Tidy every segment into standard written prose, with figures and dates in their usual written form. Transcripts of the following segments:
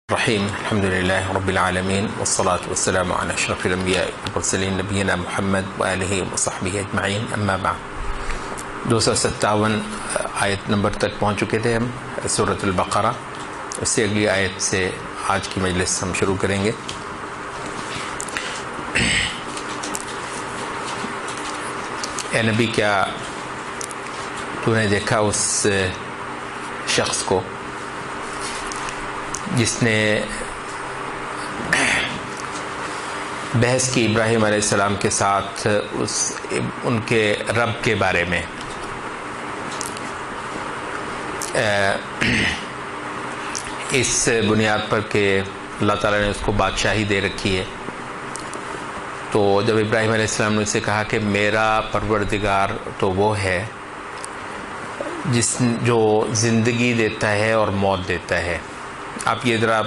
الرحيم الحمد لله رب العالمين والصلاة والسلام على أشرف الأنبياء والمرسلين نبينا محمد وآله وصحبه أجمعين أما بعد 257 آیت نمبر تک پہنچ چکے تھے ہم سورۃ البقرہ. اس سے اگلی آیت سے آج کی مجلس ہم شروع کریں گے. اے نبی، کیا تو نے دیکھا اس شخص کو جس نے بحث کی ابراہیم علیہ السلام کے ساتھ ان کے رب کے بارے میں؟ اس بنیاد پر کہ اللہ تعالیٰ نے اس کو بادشاہی دے رکھی ہے. تو جب ابراہیم علیہ السلام نے اسے کہا کہ میرا پروردگار تو وہ ہے جو زندگی دیتا ہے اور موت دیتا ہے. آپ یہ ذرا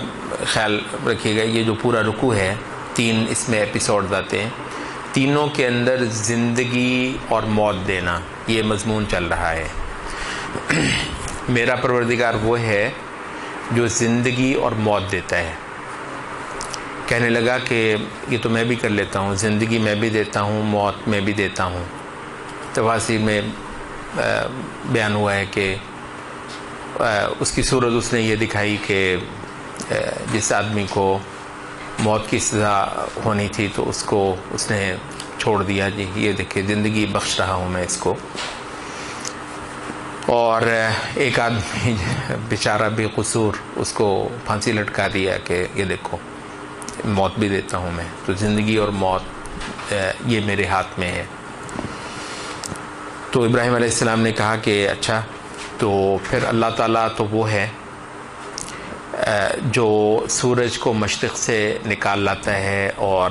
خیال رکھیے گا، یہ جو پورا رکوع ہے 3 اس میں ایپیسوڈز آتے ہیں، تینوں کے اندر زندگی اور موت دینا یہ مضمون چل رہا ہے. میرا پروردگار وہ ہے جو زندگی اور موت دیتا ہے. کہنے لگا کہ یہ تو میں بھی کر لیتا ہوں، زندگی میں بھی دیتا ہوں، موت میں بھی دیتا ہوں. تفاسیر میں بیان ہوا ہے کہ اس کی صورت اس نے یہ دکھائی کہ جس آدمی کو موت کی سزا ہونی تھی تو اس نے چھوڑ دیا. جی یہ دیکھیں، زندگی بخش رہا ہوں میں اس کو. اور ایک آدمی بیچارہ بے قصور، اس کو پھانسی لٹکا دیا کہ یہ دیکھو موت بھی دیتا ہوں میں، تو زندگی اور موت یہ میرے ہاتھ میں ہے. تو ابراہیم علیہ السلام نے کہا کہ اچھا، تو پھر اللہ تعالیٰ تو وہ ہے جو سورج کو مشرق سے نکال لاتا ہے، اور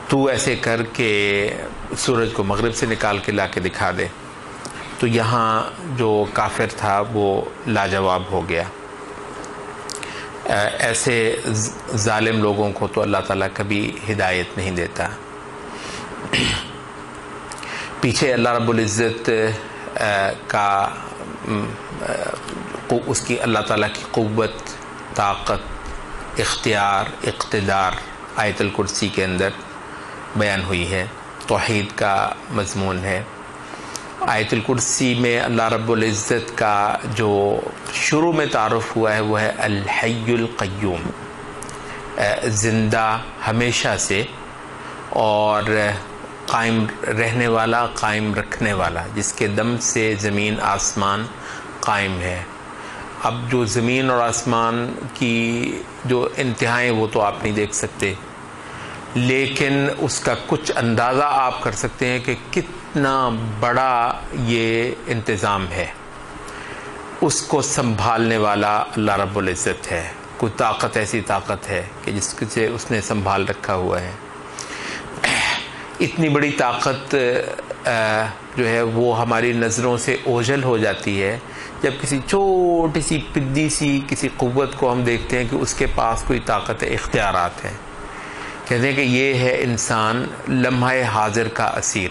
تو ایسے کر کے سورج کو مغرب سے نکال کے لا کے دکھا دے. تو یہاں جو کافر تھا وہ لاجواب ہو گیا. ایسے ظالم لوگوں کو تو اللہ تعالیٰ کبھی ہدایت نہیں دیتا. پیچھے اللہ رب العزت کا اس کی اللہ تعالیٰ کی قوت، طاقت، اختیار، اقتدار آیت الکرسی کے اندر بیان ہوئی ہے. توحید کا مضمون ہے. آیت الکرسی میں اللہ رب العزت کا جو شروع میں تعارف ہوا ہے وہ ہے الحی القیوم، زندہ ہمیشہ سے اور قائم رہنے والا، قائم رکھنے والا، جس کے دم سے زمین آسمان قائم ہے. اب جو زمین اور آسمان کی جو انتہائیں وہ تو آپ نہیں دیکھ سکتے، لیکن اس کا کچھ اندازہ آپ کر سکتے ہیں کہ کتنا بڑا یہ انتظام ہے. اس کو سنبھالنے والا اللہ رب العزت ہے. کوئی طاقت، ایسی طاقت ہے کہ جس سے اس نے سنبھال رکھا ہوا ہے. اتنی بڑی طاقت جو ہے وہ ہماری نظروں سے اوجھل ہو جاتی ہے جب کسی چھوٹی سی پدی سی کسی قوت کو ہم دیکھتے ہیں کہ اس کے پاس کوئی طاقت ہے، اختیارات ہیں. کہتے ہیں کہ یہ ہے انسان لمحہ حاضر کا اسیر.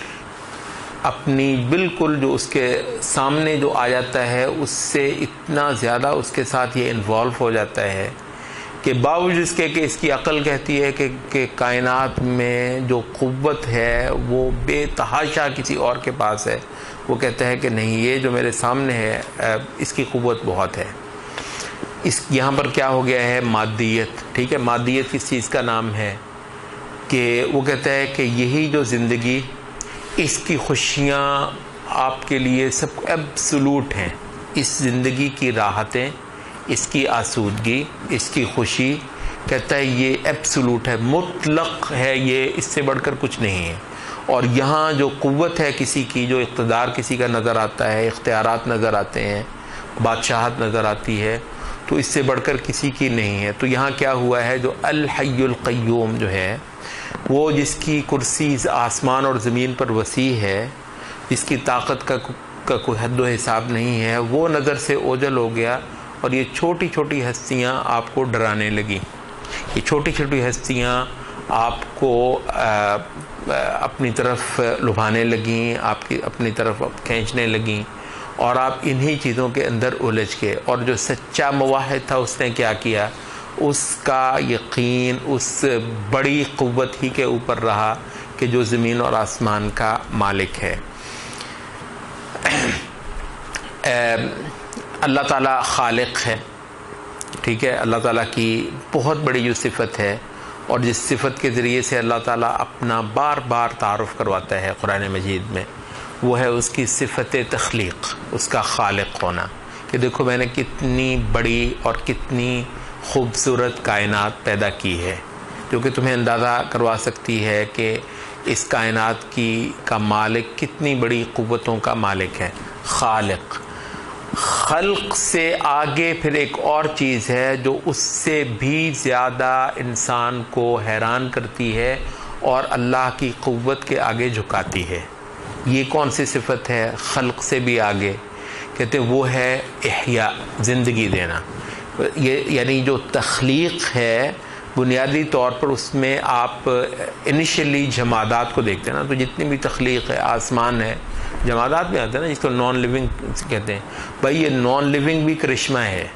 اپنی بالکل جو اس کے سامنے جو آ جاتا ہے اس سے اتنا زیادہ اس کے ساتھ یہ انوالو ہو جاتا ہے کہ باوجود اس کے کہ اس کی عقل کہتی ہے کہ کائنات میں جو قوت ہے وہ بے تحاشا کسی اور کے پاس ہے، وہ کہتا ہے کہ نہیں، یہ جو میرے سامنے ہے اس کی قوت بہت ہے. یہاں پر کیا ہو گیا ہے؟ مادیت. ٹھیک ہے، مادیت کس چیز کا نام ہے؟ کہ وہ کہتا ہے کہ یہی جو زندگی، اس کی خوشیاں آپ کے لیے سب ایبسولوٹ ہیں. اس زندگی کی راحتیں، اس کی آسودگی، اس کی خوشی، کہتا ہے یہ ایبسولوٹ ہے، مطلق ہے، یہ اس سے بڑھ کر کچھ نہیں ہے. اور یہاں جو قوت ہے کسی کی، جو اقتدار کسی کا نظر آتا ہے، اختیارات نظر آتے ہیں، بادشاہت نظر آتی ہے، تو اس سے بڑھ کر کسی کی نہیں ہے. تو یہاں کیا ہوا ہے؟ جو الحی القیوم جو ہے، وہ جس کی کرسی آسمان اور زمین پر وسیع ہے، جس کی طاقت کا کوئی حد و حساب نہیں ہے، وہ نظر سے اوجھل ہو گیا. اور یہ چھوٹی چھوٹی ہستیاں آپ کو ڈرانے لگیں. یہ چھوٹی چھوٹی ہستیاں آپ کو اپنی طرف لبھانے لگیں، اپنی طرف کھینچنے لگیں، اور آپ انہی چیزوں کے اندر الجھ گئے. اور جو سچا موحد تھا اس نے کیا کیا؟ اس کا یقین اس بڑی قوت ہی کے اوپر رہا کہ جو زمین اور آسمان کا مالک ہے۔ اللہ تعالیٰ خالق ہے، ٹھیک ہے، اللہ تعالیٰ کی بہت بڑی جو صفت ہے اور جس صفت کے ذریعے سے اللہ تعالیٰ اپنا بار بار تعارف کرواتا ہے قرآن مجید میں، وہ ہے اس کی صفت تخلیق، اس کا خالق ہونا، کہ دیکھو میں نے کتنی بڑی اور کتنی خوبصورت کائنات پیدا کی ہے، جو کہ تمہیں اندازہ کروا سکتی ہے کہ اس کائنات کا مالک کتنی بڑی قوتوں کا مالک ہے، خالق۔ خلق سے آگے پھر ایک اور چیز ہے جو اس سے بھی زیادہ انسان کو حیران کرتی ہے اور اللہ کی قوت کے آگے جھکاتی ہے۔ یہ کون سی صفت ہے؟ خلق سے بھی آگے، کہتے ہیں وہ ہے احیاء، زندگی دینا۔ یہ یعنی جو تخلیق ہے بنیادی طور پر اس میں آپ انیشلی جمادات کو دیکھتے ہیں نا، تو جتنی بھی تخلیق ہے، آسمان ہے، جمادات میں آتے ہیں نا، جس کو نان لیونگ کہتے ہیں، بھائی یہ نان لیونگ بھی کرشمہ ہے،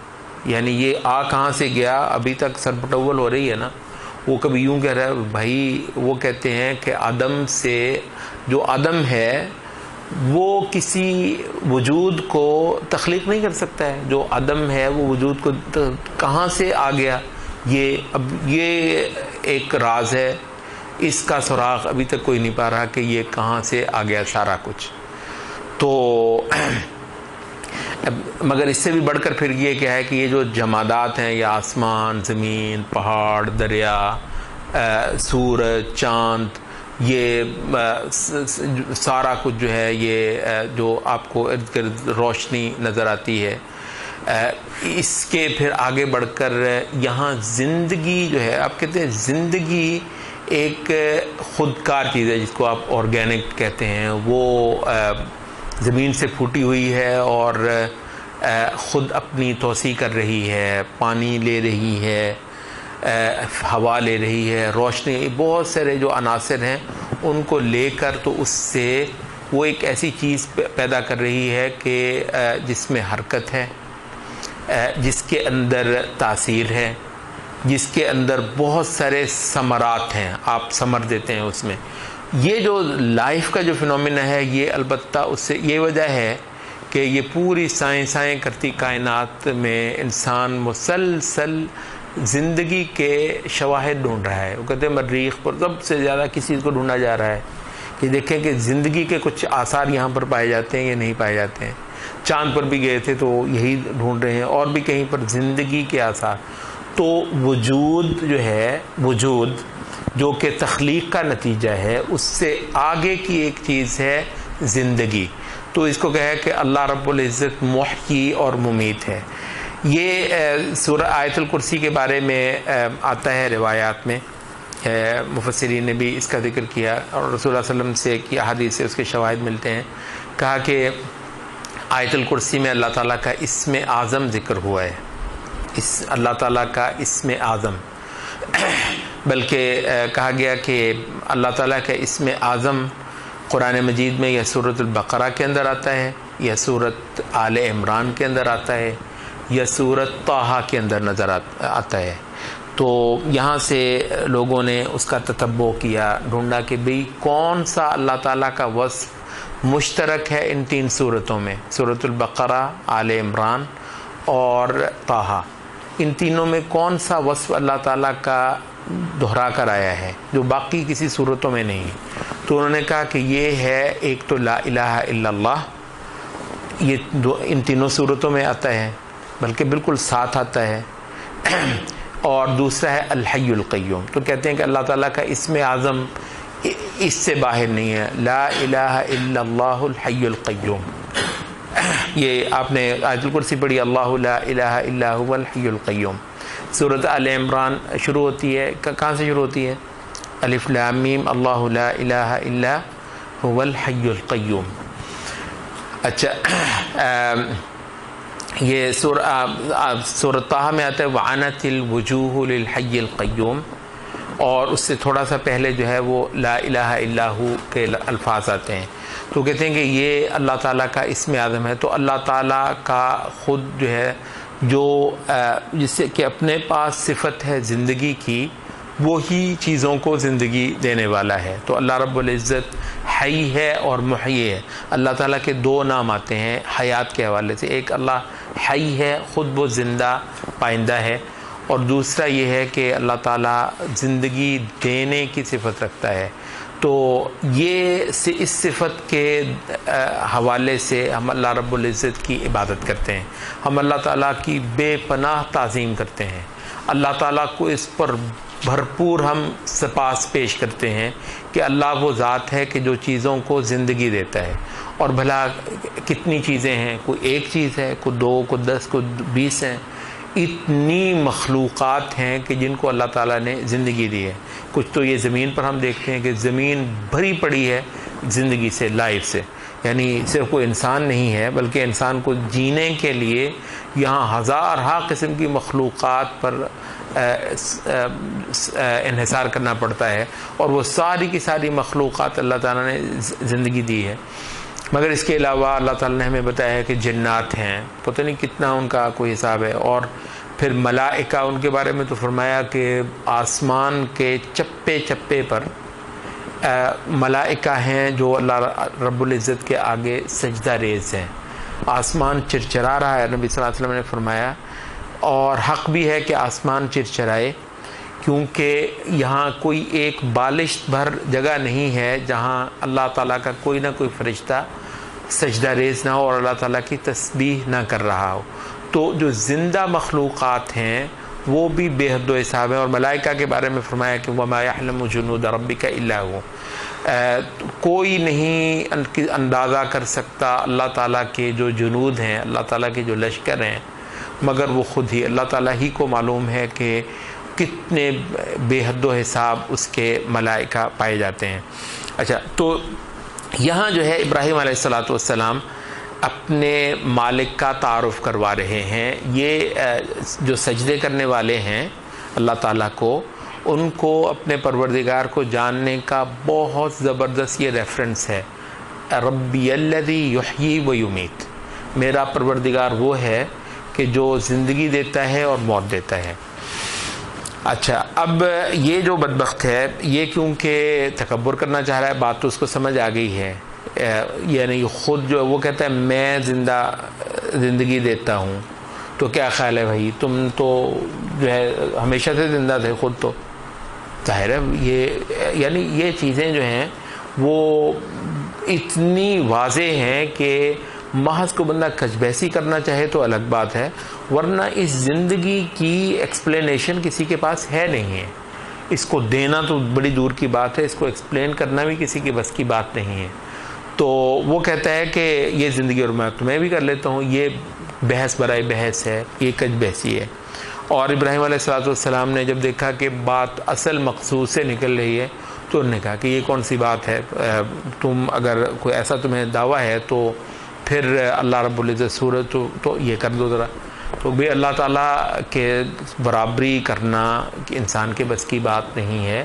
یعنی یہ کہاں سے گیا، ابھی تک سرپٹول ہو رہی ہے نا۔ وہ کبھی یوں کہہ رہا ہے بھائی، وہ کہتے ہیں کہ عدم سے جو عدم ہے وہ کسی وجود کو تخلیق نہیں کر سکتا ہے، جو عدم ہے وہ وجود کو کہاں سے آ گیا، یہ ایک راز ہے، اس کا سراغ ابھی تک کوئی نہیں پا رہا کہ یہ کہاں سے آ گیا سارا کچھ۔ تو مگر اس سے بھی بڑھ کر پھر یہ کیا ہے کہ یہ جو جمادات ہیں، یا آسمان، زمین، پہاڑ، دریا، سورج، چاند، یہ سارا کچھ جو ہے، یہ جو آپ کو ارد گرد روشنی نظر آتی ہے، اس کے پھر آگے بڑھ کر یہاں زندگی جو ہے، آپ کہتے ہیں زندگی ایک خودکار چیز ہے، جس کو آپ آرگینک کہتے ہیں، وہ زمین سے پھوٹی ہوئی ہے اور خود اپنی توسیع کر رہی ہے، پانی لے رہی ہے، ہوا لے رہی ہے، روشنی، بہت سارے جو عناصر ہیں ان کو لے کر تو اس سے وہ ایک ایسی چیز پیدا کر رہی ہے کہ جس میں حرکت ہے، جس کے اندر تاثیر ہے، جس کے اندر بہت سارے ثمرات ہیں، آپ ثمر دیتے ہیں اس میں۔ یہ جو لائف کا جو فنومینا ہے، یہ البتہ اس سے یہ وجہ ہے کہ یہ پوری سائیں کرتی کائنات میں انسان مسلسل زندگی کے شواہد ڈھونڈ رہا ہے۔ وہ کہتے ہیں مریخ پر سب سے زیادہ کس چیز کو ڈھونڈا جا رہا ہے کہ دیکھیں کہ زندگی کے کچھ آثار یہاں پر پائے جاتے ہیں یا نہیں پائے جاتے ہیں۔ چاند پر بھی گئے تھے تو یہی ڈھونڈ رہے ہیں، اور بھی کہیں پر زندگی کے آثار۔ تو وجود جو ہے، وجود جو کہ تخلیق کا نتیجہ ہے، اس سے آگے کی ایک چیز ہے زندگی۔ تو اس کو کہے کہ اللہ رب العزت محیی اور ممیت ہے۔ یہ سورہ آیت الکرسی کے بارے میں آتا ہے روایات میں، مفسرین نے بھی اس کا ذکر کیا، اور رسول اللہ علیہ وسلم سے کی احادیث سے اس کے شواہد ملتے ہیں۔ کہا کہ آیت الکرسی میں اللہ تعالیٰ کا اسم اعظم ذکر ہوا ہے، اللہ تعالیٰ کا اسم اعظم، بلکہ کہا گیا کہ اللہ تعالیٰ کا اسم اعظم قرآن مجید میں یا سورۃ البقرہ کے اندر آتا ہے، یا سورۃ آل عمران کے اندر آتا ہے، یا سورۃ طٰہٰ کے اندر نظر آتا ہے۔ تو یہاں سے لوگوں نے اس کا تتبع کیا، ڈھونڈا کہ بھئی کون سا اللہ تعالیٰ کا وصف مشترک ہے ان تین صورتوں میں، سورۃ البقرہ، آل عمران اور طٰہٰ، ان تینوں میں کون سا وصف اللہ تعالیٰ کا دہرا کر آیا ہے جو باقی کسی صورتوں میں نہیں ہے۔ تو انہوں نے کہا کہ یہ ہے ایک تو لا الہ الا اللہ، یہ ان تینوں صورتوں میں آتا ہے، بلکہ بالکل ساتھ آتا ہے، اور دوسرا ہے الحی القیوم۔ تو کہتے ہیں کہ اللہ تعالیٰ کا اسم اعظم اس سے باہر نہیں ہے، لا الہ الا اللہ الحی القیوم۔ یہ آپ نے آیت الکرسی پڑھی، اللہ لا الہ الا هو الحی القیوم۔ سورۃ آل عمران شروع ہوتی ہے، کہاں سے شروع ہوتی ہے؟ الف لام میم، اللہ لا الہ الا هو الحی القیوم۔ اچھا، یہ سورۃ طٰہٰ میں آتا ہے وعنت الوجوہ للحی القیوم، اور اس سے تھوڑا سا پہلے جو ہے وہ لا الہ الا ہو کے الفاظ آتے ہیں۔ تو کہتے ہیں کہ یہ اللہ تعالیٰ کا اسم اعظم ہے۔ تو اللہ تعالیٰ کا خود جو ہے جو جس سے کہ اپنے پاس صفت ہے زندگی کی، وہی چیزوں کو زندگی دینے والا ہے۔ تو اللہ رب العزت حی ہے اور محیی ہے۔ اللہ تعالیٰ کے دو نام آتے ہیں حیات کے حوالے سے، ایک اللہ حی ہے، خود وہ زندہ پائندہ ہے، اور دوسرا یہ ہے کہ اللہ تعالیٰ زندگی دینے کی صفت رکھتا ہے۔ تو یہ اس صفت کے حوالے سے ہم اللہ رب العزت کی عبادت کرتے ہیں، ہم اللہ تعالیٰ کی بے پناہ تعظیم کرتے ہیں، اللہ تعالیٰ کو اس پر بھرپور ہم سپاس پیش کرتے ہیں کہ اللہ وہ ذات ہے کہ جو چیزوں کو زندگی دیتا ہے۔ اور بھلا کتنی چیزیں ہیں، کوئی ایک چیز ہے، کوئی 2، کوئی 10، کوئی 20 ہیں، اتنی مخلوقات ہیں کہ جن کو اللہ تعالیٰ نے زندگی دی ہے۔ کچھ تو یہ زمین پر ہم دیکھتے ہیں کہ زمین بھری پڑی ہے زندگی سے، لائف سے، یعنی صرف کوئی انسان نہیں ہے بلکہ انسان کو جینے کے لیے یہاں ہزارہا قسم کی مخلوقات پر انحصار کرنا پڑتا ہے، اور وہ ساری کی ساری مخلوقات اللہ تعالیٰ نے زندگی دی ہے۔ مگر اس کے علاوہ اللہ تعالیٰ نے ہمیں بتایا ہے کہ جنات ہیں، پتہ نہیں کتنا ان کا کوئی حساب ہے، اور پھر ملائکہ، ان کے بارے میں تو فرمایا کہ آسمان کے چپے چپے پر ملائکہ ہیں جو اللہ رب العزت کے آگے سجدہ ریز ہیں۔ آسمان چرچرا رہا ہے، نبی صلی اللہ علیہ وسلم نے فرمایا، اور حق بھی ہے کہ آسمان چرچرائے، کیونکہ یہاں کوئی ایک بالشت بھر جگہ نہیں ہے جہاں اللہ تعالیٰ کا کوئی نہ کوئی فرشتہ سجدہ ریز نہ ہو اور اللہ تعالیٰ کی تسبیح نہ کر رہا ہو۔ تو جو زندہ مخلوقات ہیں وہ بھی بے حد و حساب ہیں، اور ملائکہ کے بارے میں فرمایا کہ وَمَا يَعْلَمُ جُنُودَ رَبِّكَ إِلَّا هُوَ، کوئی نہیں اندازہ کر سکتا اللہ تعالیٰ کے جو جنود ہیں، اللہ تعالیٰ کے جو لشکر ہیں، مگر وہ خود ہی، اللہ تعالیٰ ہی کو معلوم ہے کہ کتنے بے حد و حساب اس کے ملائکہ پائے جاتے ہیں۔ اچھا، تو یہاں جو ہے ابراہیم علیہ السلام اپنے مالک کا تعارف کروا رہے ہیں۔ یہ جو سجدے کرنے والے ہیں اللہ تعالیٰ کو، ان کو اپنے پروردگار کو جاننے کا بہت زبردست یہ ریفرنس ہے، ربی الذی یحیی و یمیت، میرا پروردگار وہ ہے کہ جو زندگی دیتا ہے اور موت دیتا ہے۔ اچھا، اب یہ جو بدبخت ہے، یہ کیونکہ تکبر کرنا چاہ رہا ہے، بات تو اس کو سمجھ آ گئی ہے، یعنی خود جو وہ کہتا ہے میں زندگی دیتا ہوں، تو کیا خیال ہے بھائی، تم تو جو ہے ہمیشہ سے زندہ تھے خود، تو ظاہر ہے یعنی یہ چیزیں جو ہیں وہ اتنی واضح ہیں کہ محض کو بندہ کچ بحثی کرنا چاہے تو الگ بات ہے، ورنہ اس زندگی کی ایکسپلینیشن کسی کے پاس ہے نہیں ہے، اس کو دینا تو بڑی دور کی بات ہے، اس کو ایکسپلین کرنا بھی کسی کے بس کی بات نہیں ہے۔ تو وہ کہتا ہے کہ یہ زندگی اور میں تمہیں بھی کر لیتا ہوں، یہ بحث برائے بحث ہے، یہ کچ بحثی ہے۔ اور ابراہیم علیہ السلام نے جب دیکھا کہ بات اصل مقصود سے نکل رہی ہے تو انہوں نے کہا کہ یہ کون سی بات ہے، تم اگر کوئی ایسا تمہیں دعویٰ ہے تو پھر اللہ رب العزت صورت تو یہ کر دو ذرا۔ تو بھی اللہ تعالیٰ کے برابری کرنا انسان کے بس کی بات نہیں ہے،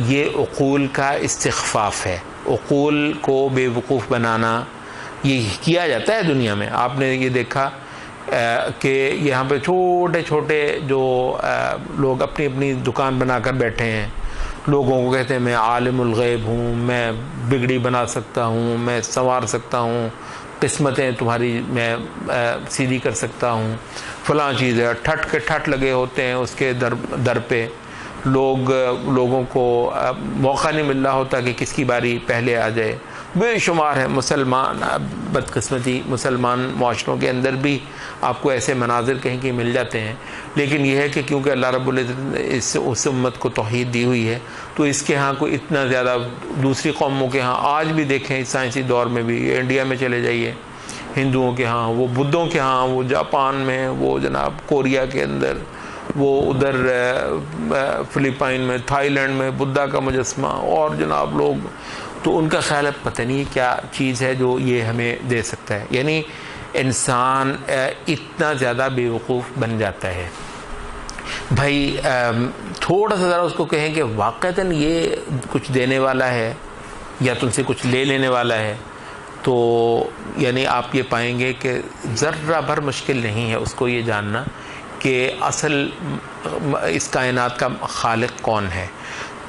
یہ عقول کا استخفاف ہے، عقول کو بے وقوف بنانا یہ کیا جاتا ہے دنیا میں۔ آپ نے یہ دیکھا کہ یہاں پہ چھوٹے چھوٹے جو لوگ اپنی اپنی دکان بنا کر بیٹھے ہیں، لوگوں کو کہتے ہیں میں عالم الغیب ہوں، میں بگڑی بنا سکتا ہوں، میں سنوار سکتا ہوں، قسمتیں تمہاری میں سیدھی کر سکتا ہوں، فلاں چیز ہے، ٹھٹ کے ٹھٹ لگے ہوتے ہیں اس کے در پہ، لوگوں کو موقع نہیں مل رہا ہوتا کہ کس کی باری پہلے آ جائے۔ بے شمار ہے مسلمان، بدقسمتی مسلمان معاشروں کے اندر بھی آپ کو ایسے مناظر کہیں کہ مل جاتے ہیں، لیکن یہ ہے کہ کیونکہ اللہ رب العزت نے اس امت کو توحید دی ہوئی ہے تو اس کے ہاں کوئی اتنا زیادہ، دوسری قوموں کے ہاں آج بھی دیکھیں اس سائنسی دور میں بھی، انڈیا میں چلے جائیے، ہندوؤں کے ہاں، وہ بدھوں کے ہاں، وہ جاپان میں، وہ جناب کوریا کے اندر، وہ ادھر فلپائن میں، تھائی لینڈ میں بدھا کا مجسمہ، اور جناب لوگ تو ان کا خیال ہے پتہ نہیں کیا چیز ہے جو یہ ہمیں دے سکتا ہے۔ یعنی انسان اتنا زیادہ بے وقوف بن جاتا ہے۔ بھائی تھوڑا سا ذرا اس کو کہیں کہ واقعتاً یہ کچھ دینے والا ہے یا تم سے کچھ لے لینے والا ہے، تو یعنی آپ یہ پائیں گے کہ ذرہ بھر مشکل نہیں ہے اس کو یہ جاننا کہ اصل اس کائنات کا خالق کون ہے۔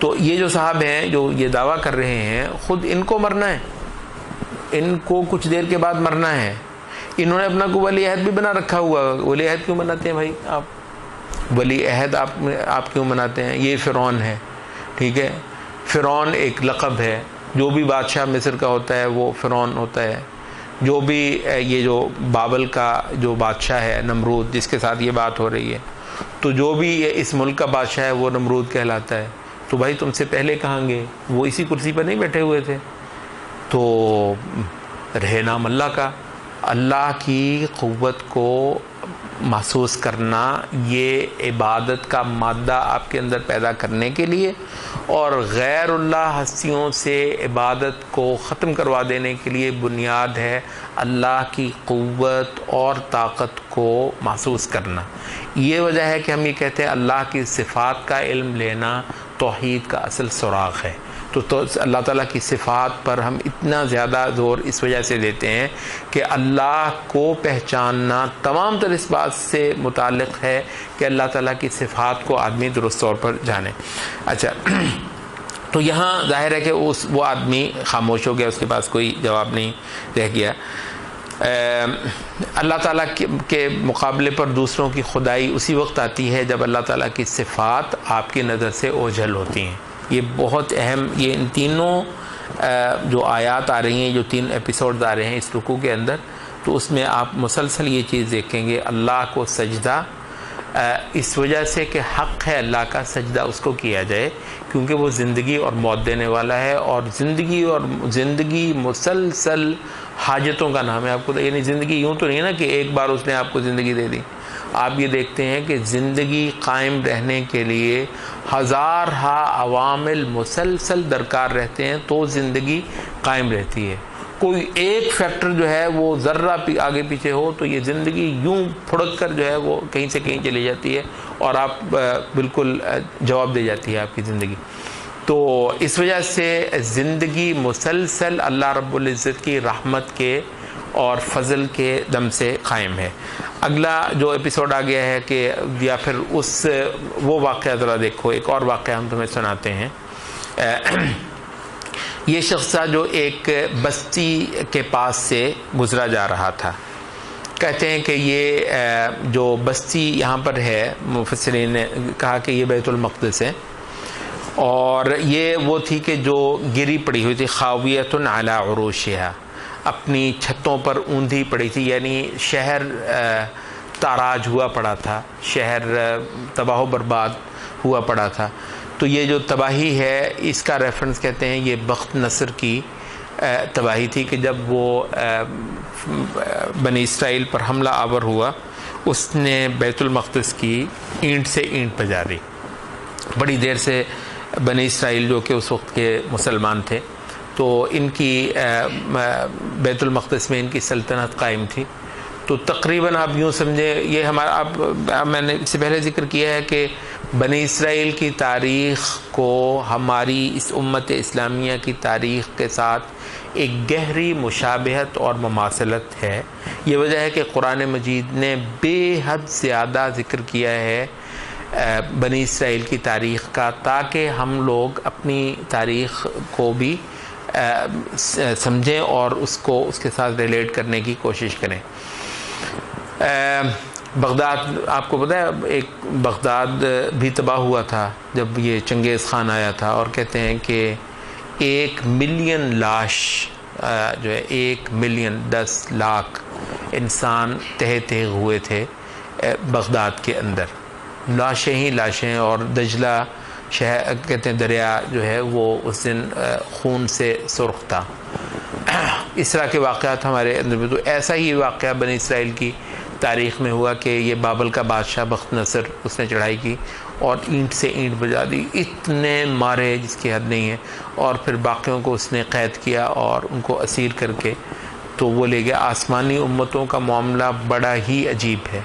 تو یہ جو صاحب ہیں جو یہ دعویٰ کر رہے ہیں، خود ان کو مرنا ہے، ان کو کچھ دیر کے بعد مرنا ہے۔ انہوں نے اپنا کو ولی عہد بھی بنا رکھا ہوا۔ ولی عہد کیوں بناتے ہیں بھائی آپ؟ ولی عہد آپ کیوں بناتے ہیں؟ یہ فرعون ہے، ٹھیک ہے، فرعون ایک لقب ہے، جو بھی بادشاہ مصر کا ہوتا ہے وہ فرعون ہوتا ہے، جو بھی یہ جو بابل کا جو بادشاہ ہے نمرود جس کے ساتھ یہ بات ہو رہی ہے، تو جو بھی اس ملک کا بادشاہ ہے وہ نمرود کہلاتا ہے۔ تو بھائی تم سے پہلے کہاں گے؟ وہ اسی کرسی پر نہیں بیٹھے ہوئے تھے؟ تو رہے نام اللہ کا۔ اللہ کی قوت کو محسوس کرنا یہ عبادت کا مادہ آپ کے اندر پیدا کرنے کے لیے، اور غیر اللہ ہستیوں سے عبادت کو ختم کروا دینے کے لیے بنیاد ہے اللہ کی قوت اور طاقت کو محسوس کرنا۔ یہ وجہ ہے کہ ہم یہ کہتے ہیں اللہ کی صفات کا علم لینا توحید کا اصل سراغ ہے۔ تو اللہ تعالیٰ کی صفات پر ہم اتنا زیادہ زور اس وجہ سے دیتے ہیں کہ اللہ کو پہچاننا تمام تر اس بات سے متعلق ہے کہ اللہ تعالیٰ کی صفات کو آدمی درست طور پر جانے۔ اچھا، تو یہاں ظاہر ہے کہ وہ آدمی خاموش ہو گیا، اس کے پاس کوئی جواب نہیں رہ گیا۔ اللہ تعالیٰ کے مقابلے پر دوسروں کی خدائی اسی وقت آتی ہے جب اللہ تعالیٰ کی صفات آپ کی نظر سے اوجھل ہوتی ہیں۔ یہ بہت اہم، یہ ان تینوں جو آیات آ رہی ہیں، جو 3 ایپیسوڈز آ رہے ہیں اس رکوع کے اندر، تو اس میں آپ مسلسل یہ چیز دیکھیں گے، اللہ کو سجدہ اس وجہ سے کہ حق ہے اللہ کا سجدہ اس کو کیا جائے، کیونکہ وہ زندگی اور موت دینے والا ہے، اور زندگی مسلسل حاجتوں کا نام ہے۔ آپ کو یعنی زندگی یوں تو نہیں نا کہ ایک بار اس نے آپ کو زندگی دے دی، آپ یہ دیکھتے ہیں کہ زندگی قائم رہنے کے لیے ہزارہا عوامل مسلسل درکار رہتے ہیں تو زندگی قائم رہتی ہے۔ کوئی ایک فیکٹر جو ہے وہ ذرہ آگے پیچھے ہو تو یہ زندگی یوں پھڑک کر جو ہے وہ کہیں سے کہیں چلی جاتی ہے، اور آپ بالکل جواب دے جاتی ہے آپ کی زندگی۔ تو اس وجہ سے زندگی مسلسل اللہ رب العزت کی رحمت کے اور فضل کے دم سے قائم ہے۔ اگلا جو ایپیسوڈ آ گیا ہے کہ یا پھر وہ واقعہ ذرا دیکھو، ایک اور واقعہ ہم تمہیں سناتے ہیں۔ یہ شخص تھا جو ایک بستی کے پاس سے گزرا جا رہا تھا۔ کہتے ہیں کہ یہ جو بستی یہاں پر ہے، مفسرین نے کہا کہ یہ بیت المقدس ہے، اور یہ وہ تھی کہ جو گری پڑی ہوئی تھی، خاویۃ علی عروشہا، اپنی چھتوں پر اوندھی پڑی تھی، یعنی شہر تاراج ہوا پڑا تھا، شہر تباہ و برباد ہوا پڑا تھا۔ تو یہ جو تباہی ہے اس کا ریفرنس کہتے ہیں یہ بخت نصر کی تباہی تھی کہ جب وہ بنی اسرائیل پر حملہ آور ہوا، اس نے بیت المقدس کی اینٹ سے اینٹ بجا دی۔ بڑی دیر سے بنی اسرائیل جو کہ اس وقت کے مسلمان تھے، تو ان کی بیت المقدس میں ان کی سلطنت قائم تھی۔ تو تقریباً آپ یوں سمجھیں، یہ ہمارا میں نے اس سے پہلے ذکر کیا ہے کہ بنی اسرائیل کی تاریخ کو ہماری اس امت اسلامیہ کی تاریخ کے ساتھ ایک گہری مشابہت اور مماثلت ہے۔ یہ وجہ ہے کہ قرآن مجید نے بے حد زیادہ ذکر کیا ہے بنی اسرائیل کی تاریخ کا، تاکہ ہم لوگ اپنی تاریخ کو بھی سمجھیں اور اس کے ساتھ ریلیٹ کرنے کی کوشش کریں۔ بغداد، آپ کو پتہ ہے ایک بغداد بھی تباہ ہوا تھا جب یہ چنگیز خان آیا تھا، اور کہتے ہیں کہ 1 ملین لاش جو ہے 1 ملین 10 لاکھ انسان تہہ ہوئے تھے بغداد کے اندر، لاشیں ہی لاشیں، اور دجلہ شہر کہتے ہیں دریا جو ہے وہ اس دن خون سے سرخ تھا۔ اس طرح کے واقعات ہمارے اندر میں، تو ایسا ہی واقعہ بنی اسرائیل کی تاریخ میں ہوا کہ یہ بابل کا بادشاہ بخت نصر، اس نے چڑھائی کی اور اینٹ سے اینٹ بجا دی، اتنے مارے جس کی حد نہیں ہے، اور پھر باقیوں کو اس نے قید کیا اور ان کو اسیر کر کے تو وہ لے گیا۔ آسمانی امتوں کا معاملہ بڑا ہی عجیب ہے،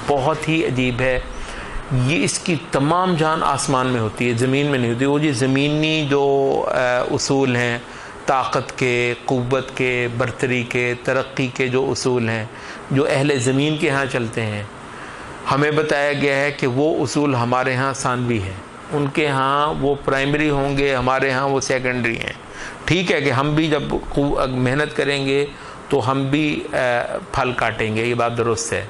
بہت ہی عجیب ہے۔ یہ اس کی تمام جان آسمان میں ہوتی ہے، زمین میں نہیں ہوتی۔ وہ زمینی جو اصول ہیں، طاقت کے، قوت کے، برتری کے، ترقی کے جو اصول ہیں جو اہل زمین کے ہاں چلتے ہیں، ہمیں بتایا گیا ہے کہ وہ اصول ہمارے ہاں ثانوی ہیں، ان کے ہاں وہ پرائمری ہوں گے، ہمارے ہاں وہ سیکنڈری ہیں۔ ٹھیک ہے کہ ہم بھی جب محنت کریں گے تو ہم بھی پھل کاٹیں گے، یہ بات درست ہے۔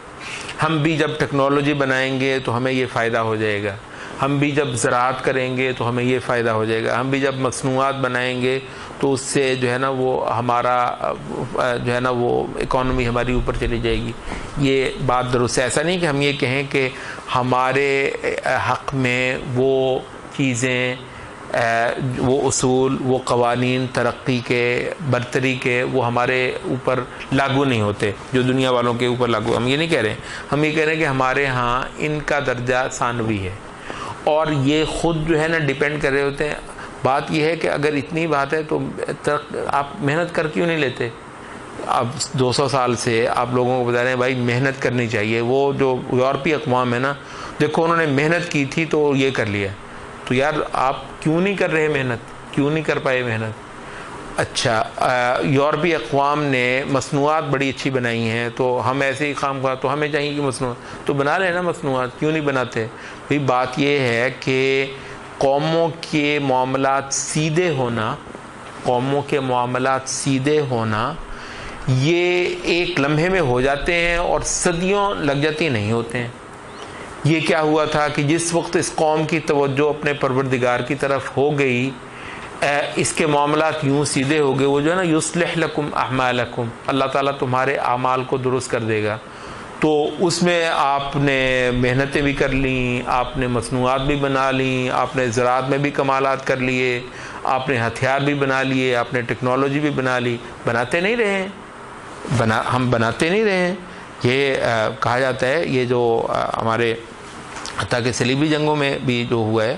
ہم بھی جب ٹیکنالوجی بنائیں گے تو ہمیں یہ فائدہ ہو جائے گا، ہم بھی جب زراعت کریں گے تو ہمیں یہ فائدہ ہو جائے گا، ہم بھی جب مصنوعات بنائیں گے تو اس سے جو ہے نا وہ ہمارا جو ہے نا وہ اکانومی ہماری اوپر چلی جائے گی۔ یہ بات درست ہے۔ ایسا نہیں کہ ہم یہ کہیں کہ ہمارے حق میں وہ چیزیں، وہ اصول، وہ قوانین ترقی کے، برتری کے، وہ ہمارے اوپر لاگو نہیں ہوتے جو دنیا والوں کے اوپر لاگو۔ ہم یہ نہیں کہہ رہے ہیں، ہم یہ کہہ رہے ہیں کہ ہمارے ہاں ان کا درجہ ثانوی ہے، اور یہ خود جو ہے نا ڈیپینڈ کر رہے ہوتے ہیں۔ بات یہ ہے کہ اگر اتنی بات ہے تو آپ محنت کر کیوں نہیں لیتے؟ اب 200 سال سے آپ لوگوں کو بتا رہے ہیں بھائی محنت کرنی چاہیے۔ وہ جو یورپی اقوام ہے نا، دیکھو انہوں نے محنت کی تھی تو یہ کر لیا، تو یار آپ کیوں نہیں کر رہے محنت؟ کیوں نہیں کر پائے محنت؟ اچھا، یورپی اقوام نے مصنوعات بڑی اچھی بنائی ہیں، تو ہم ایسے ہی خام خواہ، تو ہمیں چاہیے کہ مصنوعات تو بنا لیں نا، مصنوعات کیوں نہیں بناتے؟ بھئی بات یہ ہے کہ قوموں کے معاملات سیدھے ہونا، قوموں کے معاملات سیدھے ہونا یہ ایک لمحے میں ہو جاتے ہیں اور صدیوں لگ جاتی نہیں ہوتے ہیں۔ یہ کیا ہوا تھا کہ جس وقت اس قوم کی توجہ اپنے پروردگار کی طرف ہو گئی، اس کے معاملات یوں سیدھے ہو گئے، وہ جو ہے نا یصلح لکم اعمالکم، اللہ تعالیٰ تمہارے اعمال کو درست کر دے گا۔ تو اس میں آپ نے محنتیں بھی کر لیں، آپ نے مصنوعات بھی بنا لیں، آپ نے زراعت میں بھی کمالات کر لیے، آپ نے ہتھیار بھی بنا لیے، آپ نے ٹیکنالوجی بھی بنا لی، بناتے نہیں رہے ہیں، ہم بناتے نہیں رہے ہیں۔ یہ کہا جاتا ہے، یہ جو ہمارے حتیٰ کہ صلیبی جنگوں میں بھی جو ہوا ہے،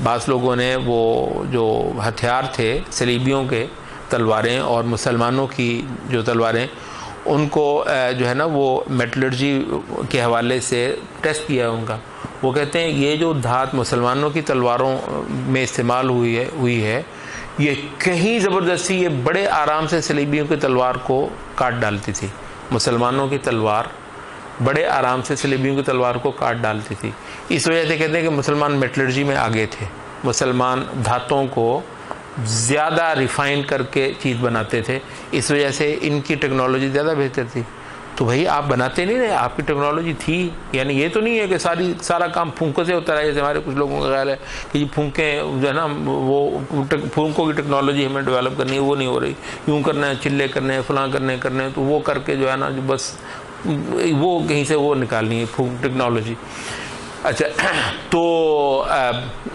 بعض لوگوں نے وہ جو ہتھیار تھے صلیبیوں کے، تلواریں، اور مسلمانوں کی جو تلواریں، ان کو جو ہے نا وہ میٹلرجی کے حوالے سے ٹیسٹ کیا ان کا۔ وہ کہتے ہیں یہ جو دھات مسلمانوں کی تلواروں میں استعمال ہوئی ہے یہ کہیں زبردستی، یہ بڑے آرام سے صلیبیوں کی تلوار کو کاٹ ڈالتی تھی۔ مسلمانوں کی تلوار بڑے آرام سے صلیبیوں کی تلوار کو کاٹ ڈالتی تھی۔ اس وجہ سے کہتے ہیں کہ مسلمان میٹلرجی میں آگے تھے، مسلمان دھاتوں کو زیادہ ریفائن کر کے چیز بناتے تھے، اس وجہ سے ان کی ٹیکنالوجی زیادہ بہتر تھی۔ تو بھائی آپ بناتے نہیں رہے، آپ کی ٹیکنالوجی تھی، یعنی یہ تو نہیں ہے کہ سارا کام پھونکوں سے ہوتا ہے، جیسے ہمارے کچھ لوگوں کا خیال ہے کہ یہ پھونکیں جو ہے نا وہ پھونکوں کی ٹیکنالوجی ہمیں ڈیولپ کرنی ہے، وہ نہیں ہو رہی، یوں کرنا ہے، چلے کرنے ہیں، فلاں کرنے ہیں، تو وہ کر کے جو ہے نا جو بس وہ کہیں سے وہ نکالنی ہے ٹیکنالوجی۔ اچھا، تو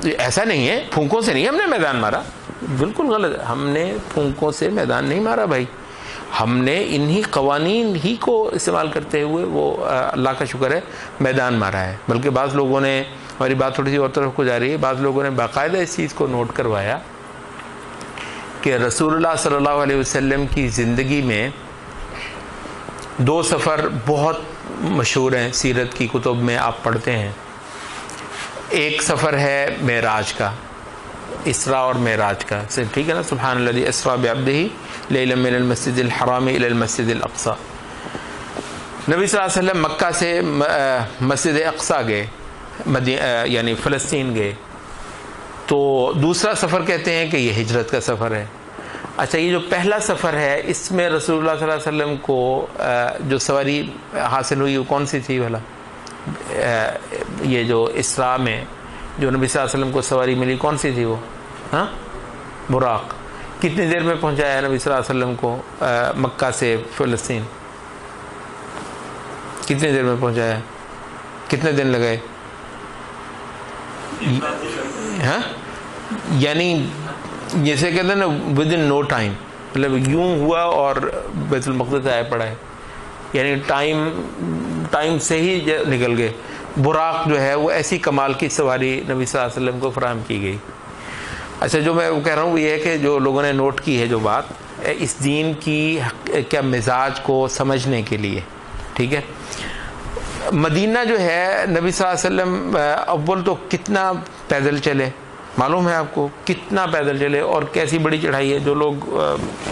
ایسا نہیں ہے، پھونکوں سے نہیں ہم نے میدان مارا، بالکل غلط ہے، ہم نے پھونکوں سے میدان نہیں مارا بھائی، ہم نے انہی قوانین ہی کو استعمال کرتے ہوئے وہ اللہ کا شکر ہے میدان مارا ہے۔ بلکہ بعض لوگوں نے، ہماری بات تھوڑی سی اور طرف کو جا رہی ہے، بعض لوگوں نے باقاعدہ اس چیز کو نوٹ کروایا کہ رسول اللہ صلی اللہ علیہ وسلم کی زندگی میں 2 سفر بہت مشہور ہیں، سیرت کی کتب میں آپ پڑھتے ہیں۔ ایک سفر ہے معراج کا، اسراء اور معراج کا، ٹھیک ہے نا، سبحان الذی اسریٰ بعبدہ لیلا من المسجد الحرام الی المسجد الاقصی۔ نبی صلی اللہ علیہ وسلم مکہ سے مسجد اقصی گئے، یعنی فلسطین گئے۔ تو دوسرا سفر کہتے ہیں کہ یہ ہجرت کا سفر ہے۔ اچھا، یہ جو پہلا سفر ہے اس میں رسول اللہ صلی اللہ علیہ وسلم کو جو سواری حاصل ہوئی وہ کون سی تھی بھلا؟ یہ جو اسراء میں جو نبی صلی اللہ علیہ وسلم کو سواری ملی کون سی تھی وہ؟ ہاں، براق۔ کتنی دیر میں پہنچایا نبی صلی اللہ علیہ وسلم کو مکہ سے فلسطین؟ کتنی دیر میں پہنچایا؟ کتنے دن لگے؟ ہاں، یعنی جیسے کہتے ہیں نا ود ان نو ٹائم، مطلب یوں ہوا اور بیت المقدس آیا پڑا ہے، یعنی ٹائم سے ہی نکل گئے۔ براق جو ہے وہ ایسی کمال کی سواری نبی صلی اللہ علیہ وسلم کو فراہم کی گئی۔ اچھا، جو میں کہہ رہا ہوں وہ یہ ہے کہ جو لوگوں نے نوٹ کی ہے جو بات، اس دین کی کیا مزاج کو سمجھنے کے لیے، ٹھیک ہے۔ مدینہ جو ہے نبی صلی اللہ علیہ وسلم اول تو کتنا پیدل چلے، معلوم ہے آپ کو کتنا پیدل چلے اور کیسی بڑی چڑھائی ہے. جو لوگ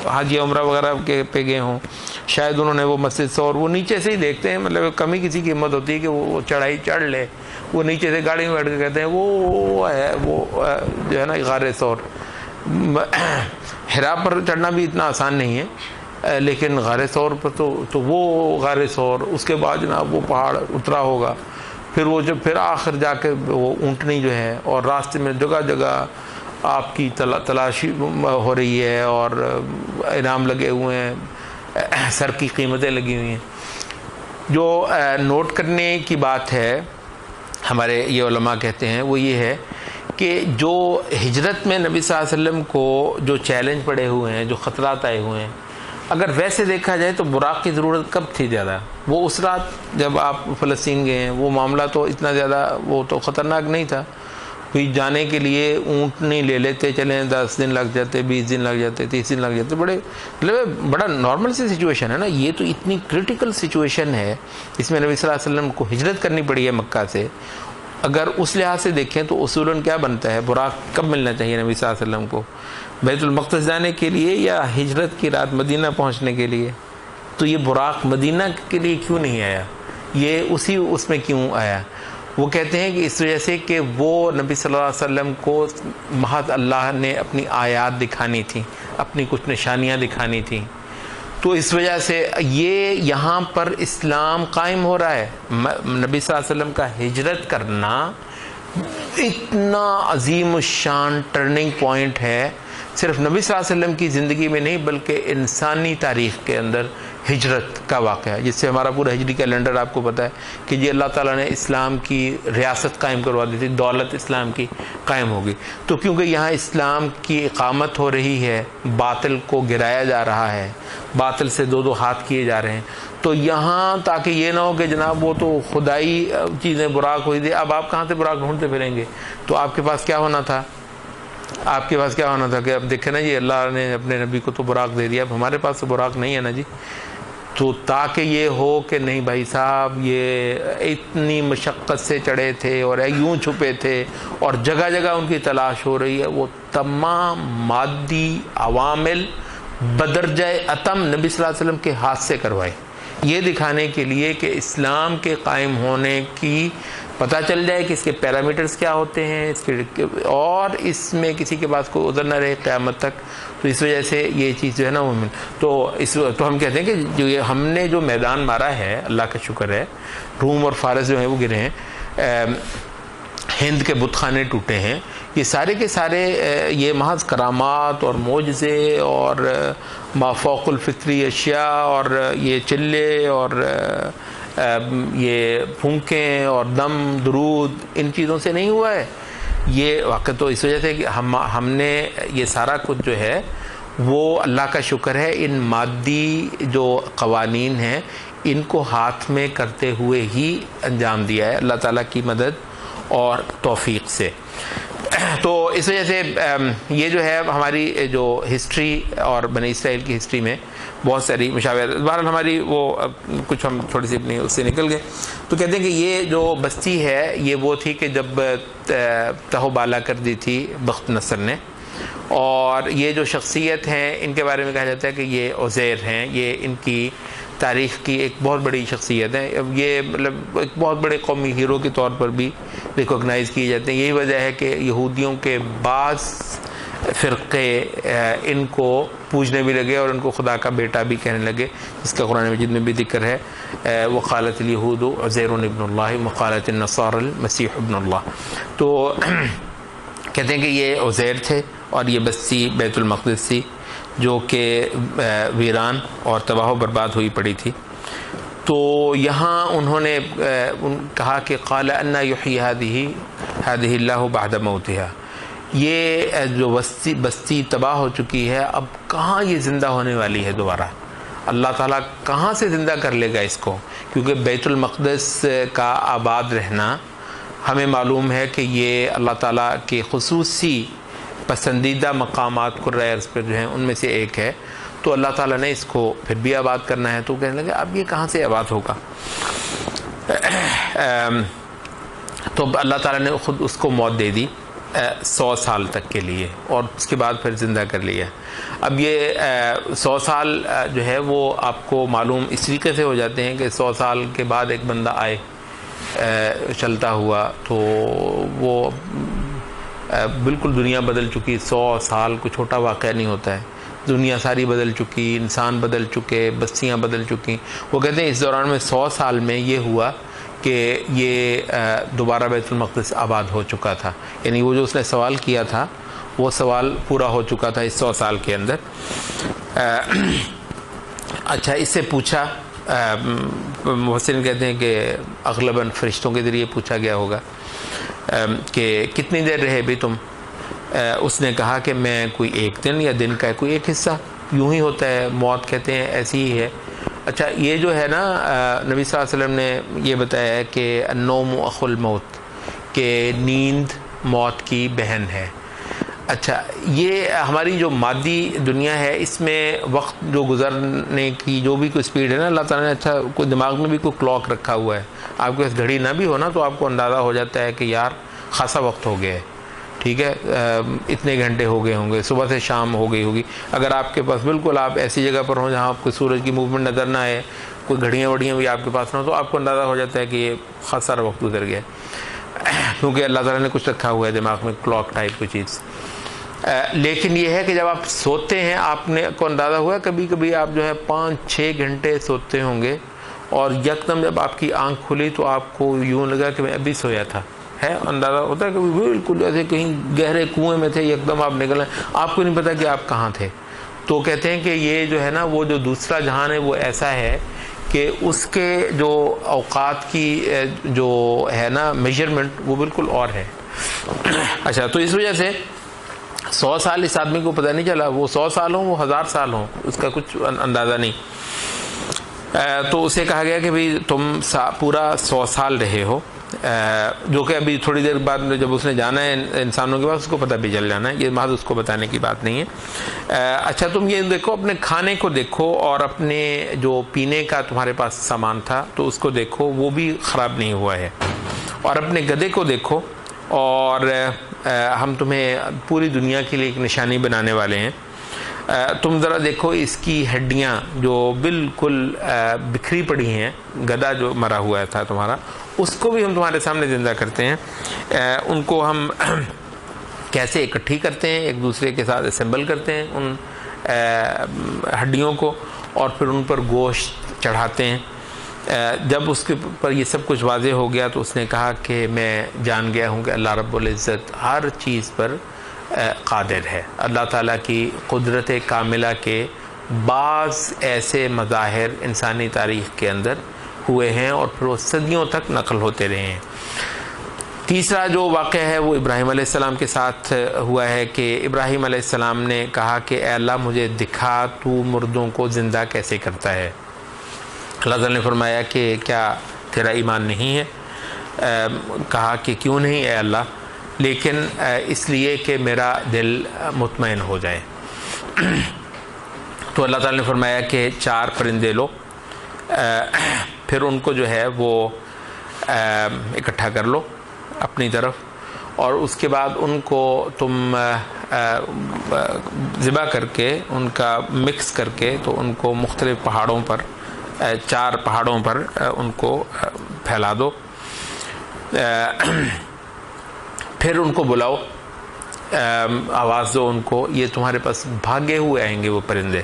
حج یا عمرہ وغیرہ کے پہ گئے ہوں شاید انہوں نے وہ مسجد سے، اور وہ نیچے سے ہی دیکھتے ہیں، مطلب کم ہی کسی کی ہمت ہوتی ہے کہ وہ چڑھائی چڑھ لے. وہ نیچے سے گاڑی میں بیٹھ کے کہتے ہیں وہ ہے وہ جو ہے نا غار ثور. حرا پر چڑھنا بھی اتنا آسان نہیں ہے، لیکن غار ثور پر تو وہ غار ثور، اس کے بعد جناب وہ پہاڑ اترا ہوگا، پھر وہ جب پھر آخر جا کے وہ اونٹنی جو ہے، اور راستے میں جگہ جگہ آپ کی تلاشی ہو رہی ہے اور انعام لگے ہوئے ہیں، سر کی قیمتیں لگی ہوئی ہیں. جو نوٹ کرنے کی بات ہے ہمارے یہ علماء کہتے ہیں وہ یہ ہے کہ جو ہجرت میں نبی صلی اللہ علیہ وسلم کو جو چیلنج پڑے ہوئے ہیں، جو خطرات آئے ہوئے ہیں، اگر ویسے دیکھا جائے تو براق کی ضرورت کب تھی زیادہ؟ وہ اس رات جب آپ فلسطین گئے ہیں، وہ معاملہ تو اتنا زیادہ وہ تو خطرناک نہیں تھا. کوئی جانے کے لیے اونٹ نہیں لے لیتے، چلیں 10 دن لگ جاتے، 20 دن لگ جاتے، 30 دن لگ جاتے، بڑا نارمل سی سچویشن ہے نا. یہ تو اتنی کرٹیکل سچویشن ہے، اس میں نبی صلی اللہ علیہ وسلم کو ہجرت کرنی پڑی ہے مکہ سے. اگر اس لحاظ سے دیکھیں تو اصولاً کیا بنتا ہے، براق کب ملنا چاہیے نبی صلی اللہ علیہ وسلم کو؟ بیت المقدس جانے کے لیے یا ہجرت کی رات مدینہ پہنچنے کے لیے؟ تو یہ براق مدینہ کے لیے کیوں نہیں آیا؟ یہ اس میں کیوں آیا؟ وہ کہتے ہیں کہ اس وجہ سے کہ وہ نبی صلی اللہ علیہ وسلم کو محض اللہ نے اپنی آیات دکھانی تھی، اپنی کچھ نشانیاں دکھانی تھیں، تو اس وجہ سے یہ یہاں پر اسلام قائم ہو رہا ہے. نبی صلی اللہ علیہ وسلم کا ہجرت کرنا اتنا عظیم الشان ٹرننگ پوائنٹ ہے، صرف نبی صلی اللہ علیہ وسلم کی زندگی میں نہیں بلکہ انسانی تاریخ کے اندر ہجرت کا واقعہ ہے، جس سے ہمارا پورا ہجری کیلنڈر آپ کو پتہ ہے کہ جی اللہ تعالیٰ نے اسلام کی ریاست قائم کروا دی تھی، دولت اسلام کی قائم ہوگی. تو کیونکہ یہاں اسلام کی اقامت ہو رہی ہے، باطل کو گرایا جا رہا ہے، باطل سے دو ہاتھ کیے جا رہے ہیں، تو یہاں تاکہ یہ نہ ہو کہ جناب وہ تو خدائی چیزیں براق ہوئی تھی، اب آپ کہاں سے براق ڈھونڈتے پھریں گے؟ تو آپ کے پاس کیا ہونا تھا؟ آپ کے پاس کیا ہونا تھا کہ اب دیکھیں نا جی اللہ نے اپنے نبی کو تو براق دے دیا، اب ہمارے پاس تو براق نہیں ہے نا جی. تو تاکہ یہ ہو کہ نہیں بھائی صاحب یہ اتنی مشقت سے چڑھے تھے اور یوں چھپے تھے اور جگہ جگہ ان کی تلاش ہو رہی ہے، وہ تمام مادی عوامل بدرجہ اتم نبی صلی اللہ علیہ وسلم کے ہاتھ سے کروائے، یہ دکھانے کے لیے کہ اسلام کے قائم ہونے کی پتہ چل جائے کہ اس کے پیرامیٹرز کیا ہوتے ہیں، اس کے اور اس میں کسی کے پاس کوئی عذر نہ رہے قیامت تک. تو اس وجہ سے یہ چیز جو ہے نا وہ تو ہم کہتے ہیں کہ جو یہ ہم نے جو میدان مارا ہے اللہ کا شکر ہے، روم اور فارس جو ہیں وہ گرے ہیں، ہند کے بت خانے ٹوٹے ہیں، یہ سارے کے سارے یہ محض کرامات اور معجزے اور مافوق الفطری اشیاء اور یہ چلے اور یہ پھونکیں اور دم درود ان چیزوں سے نہیں ہوا ہے یہ واقع. تو اس وجہ سے کہ ہم نے یہ سارا کچھ جو ہے وہ اللہ کا شکر ہے ان مادی جو قوانین ہیں ان کو ہاتھ میں کرتے ہوئے ہی انجام دیا ہے اللہ تعالیٰ کی مدد اور توفیق سے. تو اس وجہ سے یہ جو ہے ہماری جو ہسٹری اور بنی اسرائیل کی ہسٹری میں بہت ساری مشابہت. بہرحال ہماری وہ کچھ ہم تھوڑی سی اپنی اس سے نکل گئے. تو کہتے ہیں کہ یہ جو بستی ہے یہ وہ تھی کہ جب تہو بالا کر دی تھی بخت نصر نے، اور یہ جو شخصیت ہیں ان کے بارے میں کہا جاتا ہے کہ یہ عزیر ہیں، یہ ان کی تاریخ کی ایک بہت بڑی شخصیت ہے. یہ مطلب ایک بہت بڑے قومی ہیرو کے طور پر بھی ریکوگنائز کیے جاتے ہیں. یہی وجہ ہے کہ یہودیوں کے بعض فرقے ان کو پوجنے بھی لگے اور ان کو خدا کا بیٹا بھی کہنے لگے، جس کا قرآن مجید میں بھی ذکر ہے وقالت الیہود عزیر ابن اللہ وقالت النصارى المسیح ابن اللہ. تو کہتے ہیں کہ یہ عزیر تھے اور یہ بستی بیت المقدس تھی جو کہ ویران اور تباہ و برباد ہوئی پڑی تھی. تو یہاں انہوں نے کہا کہ قال ان یحیی هذه اللہ بعد موتها، یہ جو بستی تباہ ہو چکی ہے اب کہاں یہ زندہ ہونے والی ہے دوبارہ، اللہ تعالیٰ کہاں سے زندہ کر لے گا اس کو؟ کیونکہ بیت المقدس کا آباد رہنا ہمیں معلوم ہے کہ یہ اللہ تعالیٰ کے خصوصی پسندیدہ مقامات قرۂ ارض پر جو ہیں ان میں سے ایک ہے. تو اللہ تعالیٰ نے اس کو پھر بھی آباد کرنا ہے. تو کہنے لگے اب یہ کہاں سے آباد ہوگا؟ تو اللہ تعالیٰ نے خود اس کو موت دے دی 100 سال تک کے لیے، اور اس کے بعد پھر زندہ کر لیا۔ اب یہ 100 سال جو ہے وہ آپ کو معلوم اس طریقے سے ہو جاتے ہیں کہ 100 سال کے بعد ایک بندہ آئے چلتا ہوا تو وہ بالکل دنیا بدل چکی۔ 100 سال کوئی چھوٹا واقعہ نہیں ہوتا ہے، دنیا ساری بدل چکی، انسان بدل چکے، بستیاں بدل چکی۔ وہ کہتے ہیں اس دوران میں 100 سال میں یہ ہوا کہ یہ دوبارہ بیت المقدس آباد ہو چکا تھا، یعنی وہ جو اس نے سوال کیا تھا وہ سوال پورا ہو چکا تھا اس 100 سال کے اندر۔ اچھا، اس سے پوچھا، محسن کہتے ہیں کہ اغلباً فرشتوں کے ذریعے پوچھا گیا ہوگا کہ کتنی دیر رہے بھی تم؟ اس نے کہا کہ میں کوئی ایک دن یا دن کا کوئی ایک حصہ، یوں ہی ہوتا ہے، موت کہتے ہیں ایسی ہی ہے۔ اچھا، یہ جو ہے نا نبی صلی اللہ علیہ وسلم نے یہ بتایا ہے کہ النوم اخو الموت، کہ نیند موت کی بہن ہے۔ اچھا، یہ ہماری جو مادی دنیا ہے اس میں وقت جو گزرنے کی جو بھی کوئی سپیڈ ہے نا، اللہ تعالیٰ نے اچھا کوئی دماغ میں بھی کوئی کلاک رکھا ہوا ہے۔ آپ کے پاس گھڑی نہ بھی ہو نا تو آپ کو اندازہ ہو جاتا ہے کہ یار خاصا وقت ہو گیا ہے، ٹھیک ہے، اتنے گھنٹے ہو گئے ہوں گے، صبح سے شام ہو گئی ہوگی۔ اگر آپ کے پاس بالکل آپ ایسی جگہ پر ہوں جہاں آپ کو سورج کی موومنٹ نظر نہ آئے، کوئی گھڑیاں وڑیاں بھی آپ کے پاس نہ ہو، تو آپ کو اندازہ ہو جاتا ہے کہ یہ خاصا سارا وقت گزر گیا ہے، کیونکہ اللہ تعالیٰ نے کچھ رکھا ہوا ہے دماغ میں، کلاک ٹائپ کوئی چیز۔ لیکن یہ ہے کہ جب آپ سوتے ہیں آپ نے کو اندازہ ہوا ہے کبھی کبھی آپ جو ہے 5-6 گھنٹے سوتے ہوں گے، اور یکدم جب آپ کی آنکھ کھلی تو آپ کو یوں لگا کہ میں ابھی سویا تھا، ہے اندازہ ہوتا ہے کہ بالکل جیسے کہیں گہرے کنویں میں تھے، یکدم آپ نکلے، آپ کو نہیں پتا کہ آپ کہاں تھے۔ تو کہتے ہیں کہ یہ جو ہے نا وہ جو دوسرا جہان ہے وہ ایسا ہے کہ اس کے جو اوقات کی جو ہے نا میجرمنٹ وہ بالکل اور ہے۔ اچھا، تو اس وجہ سے 100 سال اس آدمی کو پتہ نہیں چلا، وہ 100 سال ہوں وہ 1000 سال ہوں، اس کا کچھ اندازہ نہیں۔ تو اسے کہا گیا کہ بھئی تم پورا 100 سال رہے ہو، جو کہ ابھی تھوڑی دیر بعد جب اس نے جانا ہے انسانوں کے پاس اس کو پتہ بھی چل جانا ہے، یہ محض اس کو بتانے کی بات نہیں ہے۔ اچھا، تم یہ دیکھو، اپنے کھانے کو دیکھو اور اپنے جو پینے کا تمہارے پاس سامان تھا تو اس کو دیکھو، وہ بھی خراب نہیں ہوا ہے، اور اپنے گدھے کو دیکھو، اور ہم تمہیں پوری دنیا کے لیے ایک نشانی بنانے والے ہیں۔ تم ذرا دیکھو اس کی ہڈیاں جو بالکل بکھری پڑی ہیں، گدھا جو مرا ہوا تھا تمہارا، اس کو بھی ہم تمہارے سامنے زندہ کرتے ہیں، ان کو ہم کیسے اکٹھی کرتے ہیں، ایک دوسرے کے ساتھ اسمبل کرتے ہیں ان ہڈیوں کو، اور پھر ان پر گوشت چڑھاتے ہیں۔ جب اس کے پر یہ سب کچھ واضح ہو گیا تو اس نے کہا کہ میں جان گیا ہوں کہ اللہ رب العزت ہر چیز پر قادر ہے۔ اللہ تعالیٰ کی قدرت کاملہ کے بعض ایسے مظاہر انسانی تاریخ کے اندر ہوئے ہیں اور پھر وہ صدیوں تک نقل ہوتے رہے ہیں۔ تیسرا جو واقعہ ہے وہ ابراہیم علیہ السلام کے ساتھ ہوا ہے کہ ابراہیم علیہ السلام نے کہا کہ اے اللہ مجھے دکھا تو مردوں کو زندہ کیسے کرتا ہے۔ اللہ تعالیٰ نے فرمایا کہ کیا تیرا ایمان نہیں ہے؟ کہا کہ کیوں نہیں اے اللہ، لیکن اس لیے کہ میرا دل مطمئن ہو جائے۔ تو اللہ تعالیٰ نے فرمایا کہ 4 پرندے لو، پھر ان کو جو ہے وہ اکٹھا کر لو اپنی طرف، اور اس کے بعد ان کو تم ذبح کر کے ان کا مکس کر کے تو ان کو مختلف پہاڑوں پر 4 پہاڑوں پر ان کو پھیلا دو، پھر ان کو بلاؤ، آواز دو ان کو، یہ تمہارے پاس بھاگے ہوئے آئیں گے وہ پرندے۔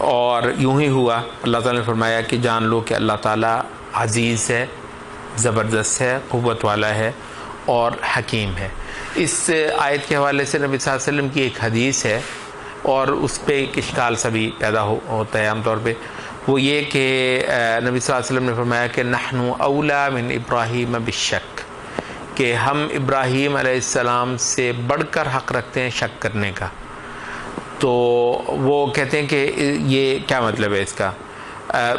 اور یوں ہی ہوا۔ اللہ تعالیٰ نے فرمایا کہ جان لو کہ اللہ تعالیٰ عزیز ہے، زبردست ہے، قوت والا ہے اور حکیم ہے۔ اس آیت کے حوالے سے نبی صلی اللہ علیہ وسلم کی ایک حدیث ہے، اور اس پہ ایک اشکال سبھی پیدا ہوتا ہے عام طور پہ، وہ یہ کہ نبی صلی اللہ علیہ وسلم نے فرمایا کہ نحن اولا من ابراہیم بالشک، کہ ہم ابراہیم علیہ السلام سے بڑھ کر حق رکھتے ہیں شک کرنے کا۔ تو وہ کہتے ہیں کہ یہ کیا مطلب ہے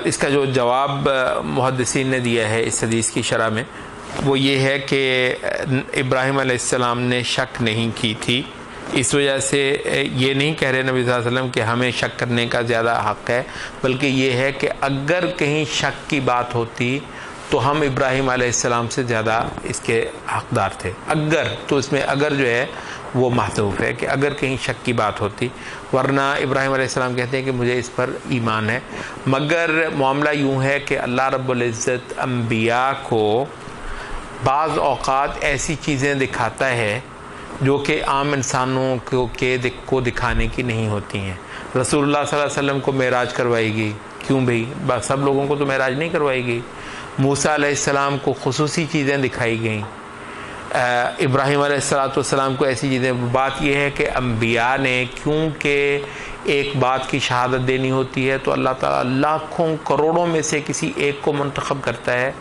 اس کا جو جواب محدثین نے دیا ہے اس حدیث کی شرح میں، وہ یہ ہے کہ ابراہیم علیہ السلام نے شک نہیں کی تھی، اس وجہ سے یہ نہیں کہہ رہے نبی صلی اللہ علیہ وسلم کہ ہمیں شک کرنے کا زیادہ حق ہے، بلکہ یہ ہے کہ اگر کہیں شک کی بات ہوتی تو ہم ابراہیم علیہ السلام سے زیادہ اس کے حقدار تھے. اگر تو اس میں اگر جو ہے وہ محذوف ہے کہ اگر کہیں شک کی بات ہوتی، ورنہ ابراہیم علیہ السلام کہتے ہیں کہ مجھے اس پر ایمان ہے. مگر معاملہ یوں ہے کہ اللہ رب العزت انبیاء کو بعض اوقات ایسی چیزیں دکھاتا ہے جو کہ عام انسانوں کو دکھانے کی نہیں ہوتی ہیں. رسول اللہ صلی اللہ علیہ وسلم کو معراج کروائی گئی، کیوں بھئی؟ سب لوگوں کو تو معراج نہیں کروائی گئی. موسیٰ علیہ السلام کو خصوصی چیزیں دکھائی گئیں، ابراہیم علیہ السلام کو ایسی چیزیں. بات یہ ہے کہ انبیاء نے کیونکہ ایک بات کی شہادت دینی ہوتی ہے تو اللہ تعالیٰ لاکھوں کروڑوں میں سے کسی ایک کو منتخب کرتا ہے،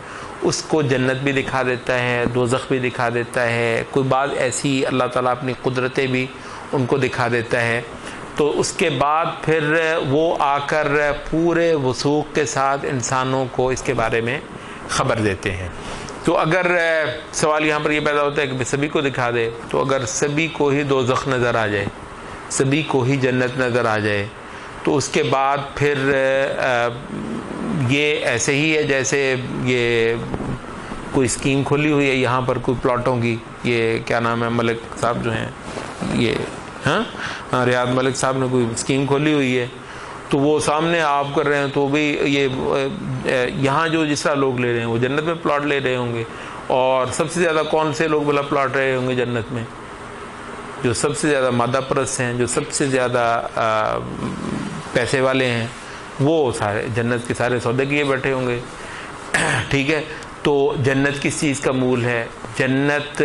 اس کو جنت بھی دکھا دیتا ہے، دوزخ بھی دکھا دیتا ہے، کوئی بات ایسی اللہ تعالیٰ اپنی قدرتیں بھی ان کو دکھا دیتا ہے. تو اس کے بعد پھر وہ آ کر پورے وثوق کے ساتھ انسانوں کو اس کے بارے میں خبر دیتے ہیں. تو اگر سوال یہاں پر یہ پیدا ہوتا ہے کہ سبھی کو دکھا دے، تو اگر سبھی کو ہی دوزخ نظر آ جائے، سبھی کو ہی جنت نظر آ جائے، تو اس کے بعد پھر یہ ایسے ہی ہے جیسے یہ کوئی اسکیم کھلی ہوئی ہے یہاں پر کوئی پلاٹوں کی. یہ کیا نام ہے، ملک صاحب جو ہیں، یہ ہاں ریاض ملک صاحب نے کوئی اسکیم کھولی ہوئی ہے، تو وہ سامنے آپ کر رہے ہیں، تو بھی یہ یہاں جو جس طرح لوگ لے رہے ہیں وہ جنت میں پلاٹ لے رہے ہوں گے. اور سب سے زیادہ کون سے لوگ بلا پلاٹ رہے ہوں گے جنت میں؟ جو سب سے زیادہ مادہ پرست ہیں، جو سب سے زیادہ پیسے والے ہیں، وہ سارے جنت کے سارے سودے کیے بیٹھے ہوں گے. ٹھیک ہے، تو جنت کس چیز کا مول ہے؟ جنت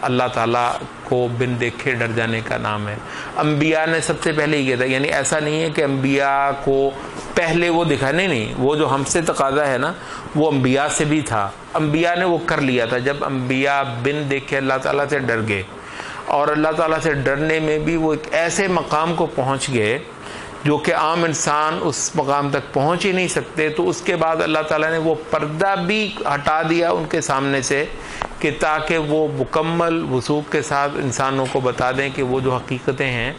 اللہ تعالیٰ کو بن دیکھے ڈر جانے کا نام ہے. انبیاء نے سب سے پہلے یہ کہا تھا، یعنی ایسا نہیں ہے کہ انبیاء کو پہلے وہ دکھا، نہیں، وہ جو ہم سے تقاضا ہے نا وہ انبیاء سے بھی تھا. انبیاء نے وہ کر لیا تھا جب انبیاء بن دیکھے اللہ تعالیٰ سے ڈر گئے، اور اللہ تعالیٰ سے ڈرنے میں بھی وہ ایک ایسے مقام کو پہنچ گئے جو کہ عام انسان اس مقام تک پہنچ ہی نہیں سکتے. تو اس کے بعد اللہ تعالیٰ نے وہ پردہ بھی ہٹا دیا ان کے سامنے سے کہ تاکہ وہ مکمل وثوق کے ساتھ انسانوں کو بتا دیں کہ وہ جو حقیقتیں ہیں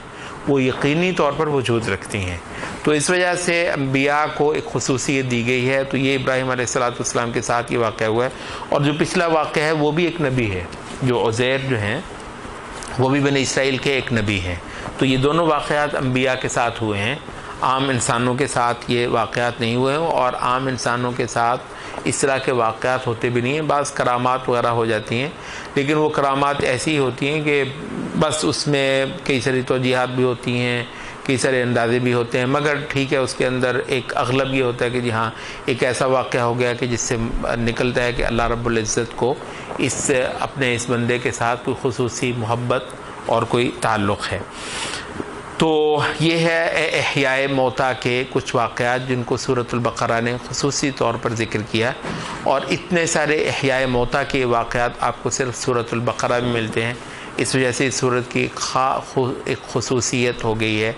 وہ یقینی طور پر وجود رکھتی ہیں. تو اس وجہ سے انبیاء کو ایک خصوصیت دی گئی ہے. تو یہ ابراہیم علیہ السلام کے ساتھ یہ واقعہ ہوا ہے. اور جو پچھلا واقعہ ہے وہ بھی ایک نبی ہے، جو عزیر جو ہیں وہ بھی بنی اسرائیل کے ایک نبی ہیں. تو یہ دونوں واقعات انبیاء کے ساتھ ہوئے ہیں، عام انسانوں کے ساتھ یہ واقعات نہیں ہوئے ہیں. اور عام انسانوں کے ساتھ اس طرح کے واقعات ہوتے بھی نہیں ہیں. بعض کرامات وغیرہ ہو جاتی ہیں، لیکن وہ کرامات ایسی ہوتی ہیں کہ بس اس میں کئی ساری توجیحات بھی ہوتی ہیں، کئی سارے اندازے بھی ہوتے ہیں. مگر ٹھیک ہے، اس کے اندر ایک اغلب یہ ہوتا ہے کہ جی ہاں ایک ایسا واقعہ ہو گیا کہ جس سے نکلتا ہے کہ اللہ رب العزت کو اپنے اس بندے کے ساتھ کوئی خصوصی محبت اور کوئی تعلق ہے. تو یہ ہے احیاء موتا کے کچھ واقعات جن کو سورۃ البقرہ نے خصوصی طور پر ذکر کیا. اور اتنے سارے احیاء موتا کے واقعات آپ کو صرف سورۃ البقرہ میں ملتے ہیں. اس وجہ سے اس سورت کی ایک خصوصیت ہو گئی ہے.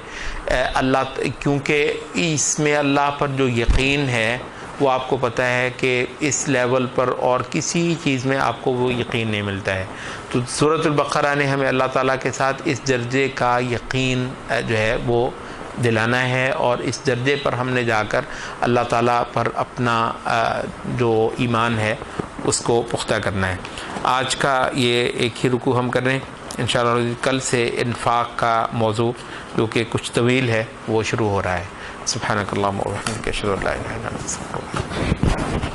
اللہ کیونکہ اس میں اللہ پر جو یقین ہے وہ آپ کو پتہ ہے کہ اس لیول پر اور کسی چیز میں آپ کو وہ یقین نہیں ملتا ہے. تو سورۃ البقرہ نے ہمیں اللہ تعالیٰ کے ساتھ اس درجے کا یقین جو ہے وہ دلانا ہے، اور اس درجے پر ہم نے جا کر اللہ تعالیٰ پر اپنا جو ایمان ہے اس کو پختہ کرنا ہے. آج کا یہ ایک ہی رکوع ہم کر رہے ہیں انشاءاللہ. کل سے انفاق کا موضوع جو کہ کچھ طویل ہے وہ شروع ہو رہا ہے. سبحانک اللہم و بحمدک اشہد ان لا الہ الا انت استغفرک.